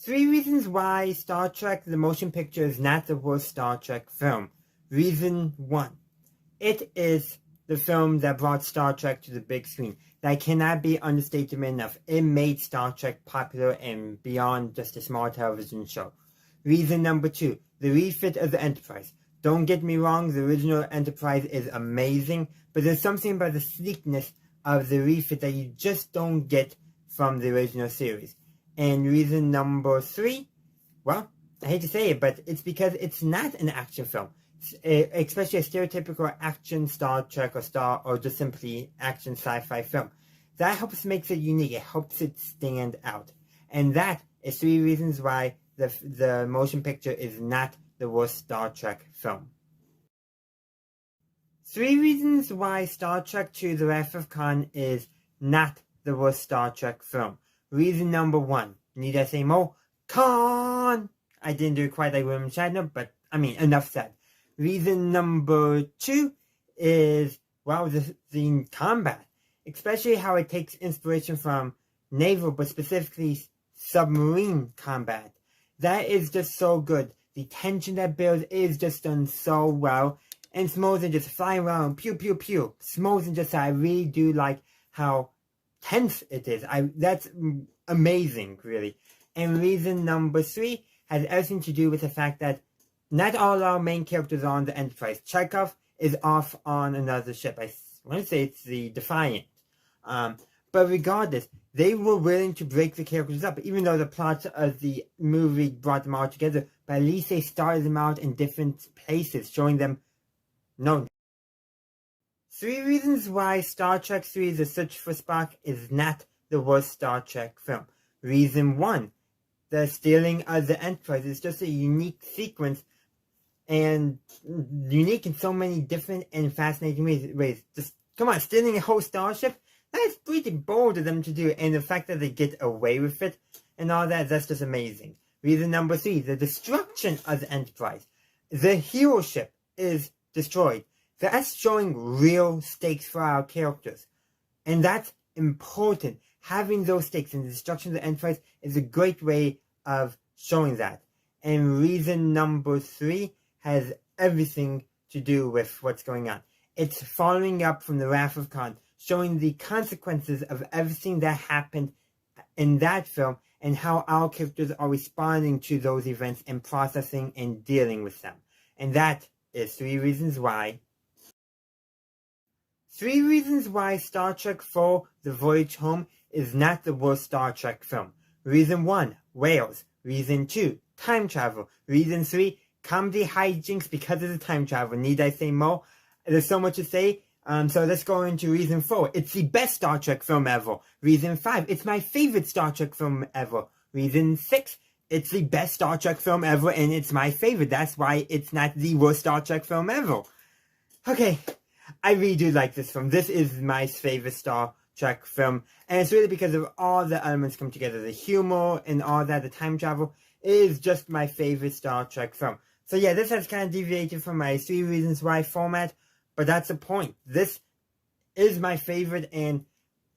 3 reasons why Star Trek the motion picture is not the worst Star Trek film. Reason 1. It is the film that brought Star Trek to the big screen. That cannot be understated enough. It made Star Trek popular and beyond just a small television show. Reason number 2. The refit of the Enterprise. Don't get me wrong, the original Enterprise is amazing, but there's something about the sleekness of the refit that you just don't get from the original series. And reason number 3, well, I hate to say it, but it's because it's not an action film, especially a stereotypical action Star Trek or just simply action sci-fi film. That helps makes it unique. It helps it stand out. And that is 3 reasons why the motion picture is not the worst Star Trek film. 3 reasons why Star Trek II: The Wrath of Khan is not the worst Star Trek film. Reason number 1. Need I say more? Khan! I didn't do it quite like William Shatner, but I mean, enough said. Reason number 2 is, well, the combat. Especially how it takes inspiration from naval, but specifically submarine combat. That is just so good. The tension that builds is just done so well. And it's more than just flying around, pew, pew, pew. It's more than just that. I really do like how tense it is. That's amazing, really. And reason number 3 has everything to do with the fact that not all our main characters are on the Enterprise. Chekhov is off on another ship. I want to say it's the Defiant. But regardless, they were willing to break the characters up, even though the plot of the movie brought them all together. But at least they started them out in different places, showing them no. 3 reasons why Star Trek III: The Search for Spock is not the worst Star Trek film. Reason 1. The stealing of the Enterprise is just a unique sequence, and unique in so many different and fascinating ways. Just, come on, stealing a whole starship? That's pretty bold of them to do, and the fact that they get away with it and all that, that's just amazing. Reason number 3, the destruction of the Enterprise. The hero ship is destroyed. That's showing real stakes for our characters. And that's important. Having those stakes in the destruction of the Enterprise is a great way of showing that. And reason number 3 has everything to do with what's going on. It's following up from the Wrath of Khan, showing the consequences of everything that happened in that film and how our characters are responding to those events and processing and dealing with them. And that is 3 reasons why. 3 reasons why Star Trek IV: The Voyage Home is not the worst Star Trek film. Reason 1, whales. Reason 2, time travel. Reason 3, comedy hijinks because of the time travel. Need I say more? There's so much to say. So let's go into reason 4. It's the best Star Trek film ever. Reason 5. It's my favorite Star Trek film ever. Reason 6. It's the best Star Trek film ever, and it's my favorite. That's why it's not the worst Star Trek film ever. Okay, I really do like this film. This is my favorite Star Trek film, and it's really because of all the elements come together. The humor and all that, the time travel, is just my favorite Star Trek film. So yeah, this has kind of deviated from my 3 reasons why format, but that's the point. This is my favorite, and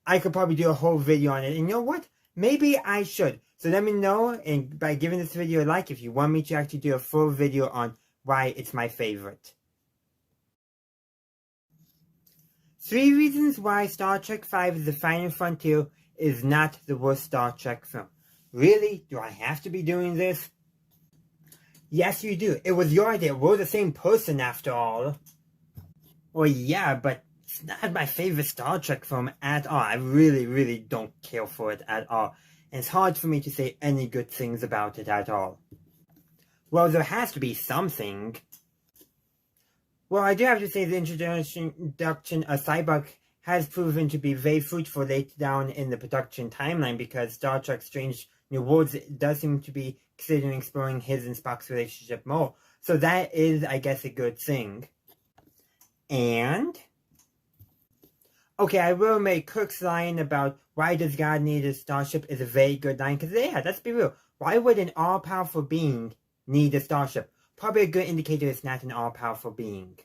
I could probably do a whole video on it. And you know what? Maybe I should. So let me know, and by giving this video a like, if you want me to actually do a full video on why it's my favorite. 3 reasons why Star Trek V: The Final Frontier is not the worst Star Trek film. Really? Do I have to be doing this? Yes, you do. It was your idea. We're the same person after all. Well, yeah, but it's not my favorite Star Trek film at all. I really, really don't care for it at all. And it's hard for me to say any good things about it at all. Well, there has to be something. Well, I do have to say the introduction of Cyborg has proven to be very fruitful later down in the production timeline, because Star Trek Strange New Worlds does seem to be considering exploring his and Spock's relationship more. So that is, I guess, a good thing. And okay, I will make Kirk's line about why does God need a starship is a very good line, because yeah, let's be real. Why would an all-powerful being need a starship? Probably a good indicator it's not an all-powerful being.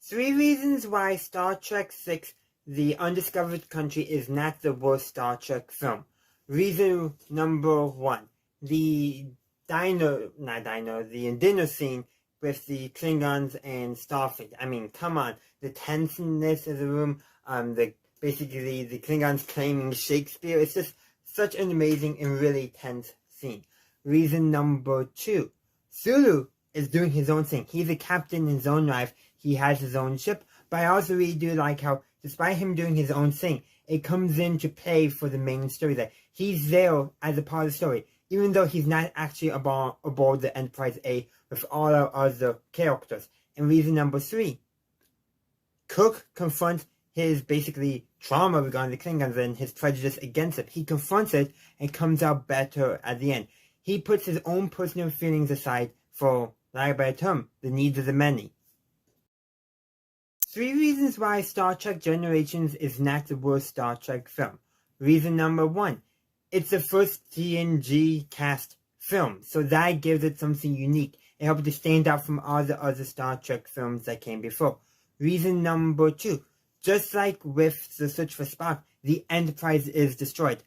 3 reasons why Star Trek VI: The Undiscovered Country is not the worst Star Trek film. Reason number one, the dinner scene with the Klingons and Starfleet. I mean, come on, the tenseness of the room, basically the Klingons claiming Shakespeare. It's just such an amazing and really tense scene. Reason number two, Sulu is doing his own thing. He's a captain in his own life. He has his own ship. But I also really do like how, despite him doing his own thing, it comes into play for the main story that he's there as a part of the story, even though he's not actually aboard the Enterprise A with all our other characters. And reason number three, Kirk confronts his basically trauma regarding the Klingons and his prejudice against it. He confronts it and comes out better at the end. He puts his own personal feelings aside for, lack of a better term, the needs of the many. 3 reasons why Star Trek Generations is not the worst Star Trek film. Reason number 1, it's the first TNG cast film, so that gives it something unique. It helps it to stand out from all the other Star Trek films that came before. Reason number 2, just like with The Search for Spock, the Enterprise is destroyed.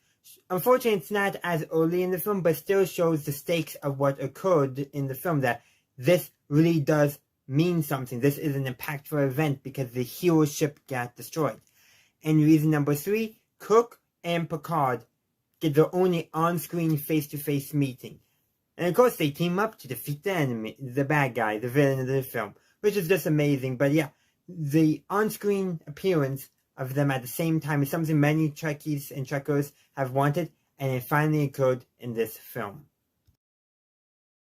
Unfortunately, it's not as early in the film, but still shows the stakes of what occurred in the film, that this really does mean something. This is an impactful event because the hero ship got destroyed. And reason number 3, Kirk and Picard get their only on-screen face-to-face meeting. And of course they team up to defeat the enemy, the bad guy, the villain of the film, which is just amazing. But yeah, the on-screen appearance of them at the same time is something many Trekkies and Trekkers have wanted, and it finally occurred in this film.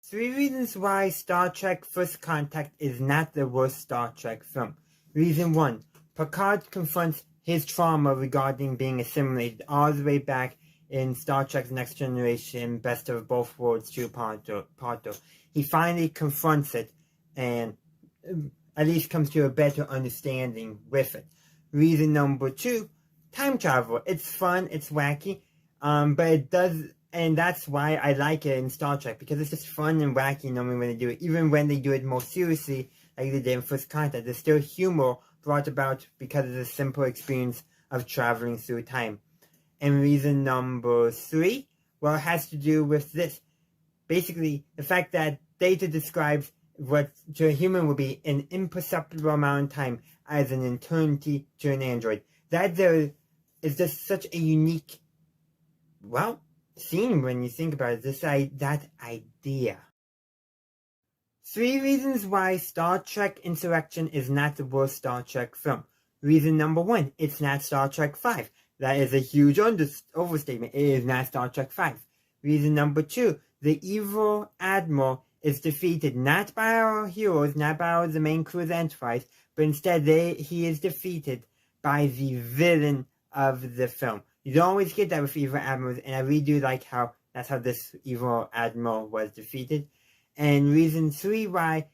3 reasons why Star Trek First Contact is not the worst Star Trek film. Reason 1, Picard confronts his trauma regarding being assimilated all the way back in Star Trek Next Generation, Best of Both Worlds 2 Part 2. He finally confronts it and at least comes to a better understanding with it. Reason number 2, time travel. It's fun, it's wacky, but it does, and that's why I like it in Star Trek, because it's just fun and wacky normally when they do it. Even when they do it more seriously, like they did in First Contact, there's still humor brought about because of the simple experience of traveling through time. And reason number 3, well, it has to do with this. Basically, the fact that Data describes what to a human would be an imperceptible amount of time as an eternity to an android. That there is just such a unique, well, scene when you think about it, that idea. 3 reasons why Star Trek Insurrection is not the worst Star Trek film. Reason number 1, it's not Star Trek 5. That is a huge overstatement. It is not Star Trek 5. Reason number 2, the evil Admiral is defeated not by our heroes, not by the main crew of the Enterprise, but instead he is defeated by the villain of the film. You don't always get that with evil admirals, and I really do like how that's how this evil admiral was defeated. And reason 3 why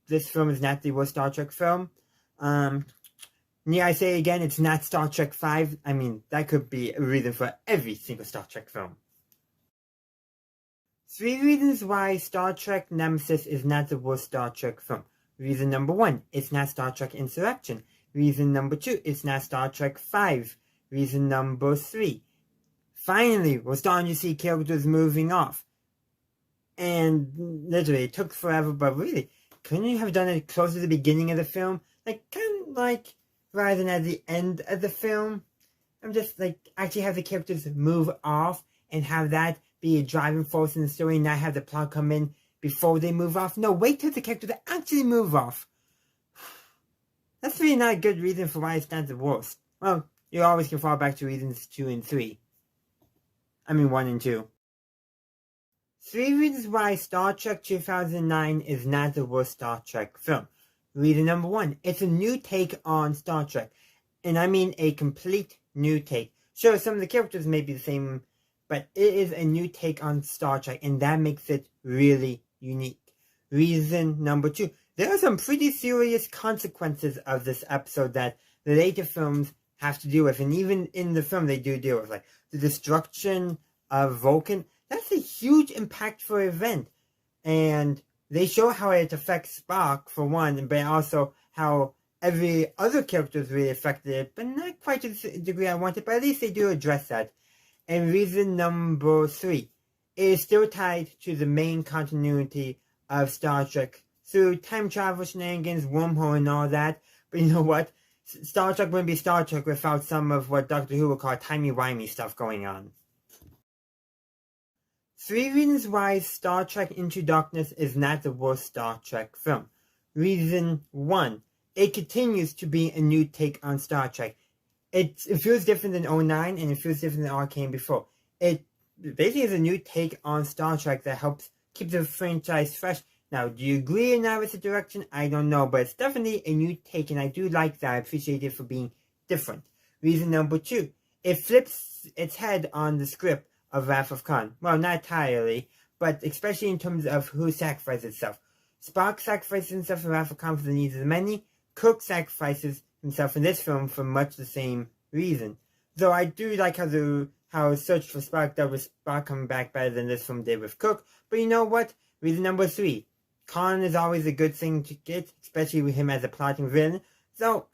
this film is not the worst Star Trek film. I say again, it's not Star Trek 5. I mean, that could be a reason for every single Star Trek film. 3 reasons why Star Trek Nemesis is not the worst Star Trek film. Reason number 1, it's not Star Trek Insurrection. Reason number 2, it's not Star Trek 5. Reason number 3, finally, we're starting to see characters moving off. And literally, it took forever, but really, couldn't you have done it close to the beginning of the film? Like, kind of like, rather than at the end of the film? I'm just like, actually have the characters move off and have that be a driving force in the story and not have the plot come in before they move off. No, wait till the characters actually move off. That's really not a good reason for why it's not the worst. Well, you always can fall back to reasons 2 and 3. I mean 1 and 2. 3 reasons why Star Trek 2009 is not the worst Star Trek film. Reason number 1, it's a new take on Star Trek. And I mean a complete new take. Sure, some of the characters may be the same, but it is a new take on Star Trek, and that makes it really unique. Reason number 2, there are some pretty serious consequences of this episode that the later films have to deal with, and even in the film they do deal with, like the destruction of Vulcan. That's a huge impactful event, and they show how it affects Spock for one, but also how every other character is really affected, but not quite to the degree I wanted, but at least they do address that. And reason number 3, it is still tied to the main continuity of Star Trek through time travel shenanigans, wormhole, and all that. But you know what? Star Trek wouldn't be Star Trek without some of what Doctor Who would call timey-wimey stuff going on. 3 reasons why Star Trek Into Darkness is not the worst Star Trek film. Reason 1, it continues to be a new take on Star Trek. It feels different than 09, and it feels different than all came before. It basically is a new take on Star Trek that helps keep the franchise fresh. Now, do you agree or not with the direction? I don't know, but it's definitely a new take, and I do like that. I appreciate it for being different. Reason number 2, it flips its head on the script of Wrath of Khan. Well, not entirely, but especially in terms of who sacrifices itself. Spock sacrifices himself in Wrath of Khan for the needs of the many. Kirk sacrifices himself in this film for much the same reason. Though I do like how Search for Spock did with Spock coming back better than this film did with Kirk. But you know what? Reason number 3, Khan is always a good thing to get, especially with him as a plotting villain. Though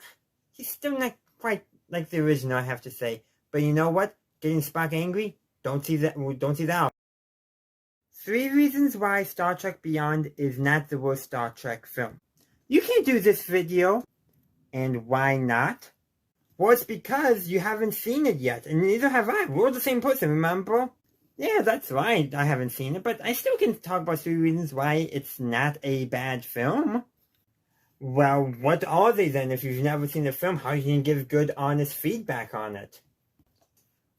he's still not quite like the original, I have to say. But you know what? Getting Spock angry? Don't see that. 3 reasons why Star Trek Beyond is not the worst Star Trek film. You can't do this video. And why not? Well, it's because you haven't seen it yet, and neither have I. We're the same person, remember? Yeah, that's right, I haven't seen it, but I still can talk about 3 reasons why it's not a bad film. Well, what are they then? If you've never seen the film, how can you give good, honest feedback on it?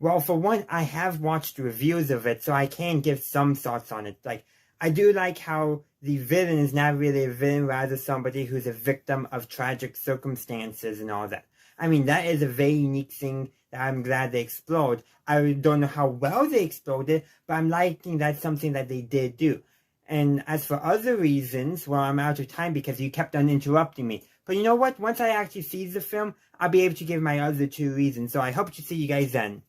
Well, for one, I have watched reviews of it, so I can give some thoughts on it. Like, I do like how the villain is not really a villain, rather somebody who's a victim of tragic circumstances and all that. I mean, that is a very unique thing that I'm glad they explored. I don't know how well they explored it, but I'm liking that's something that they did do. And as for other reasons, well, I'm out of time because you kept on interrupting me. But you know what? Once I actually see the film, I'll be able to give my other 2 reasons. So I hope to see you guys then.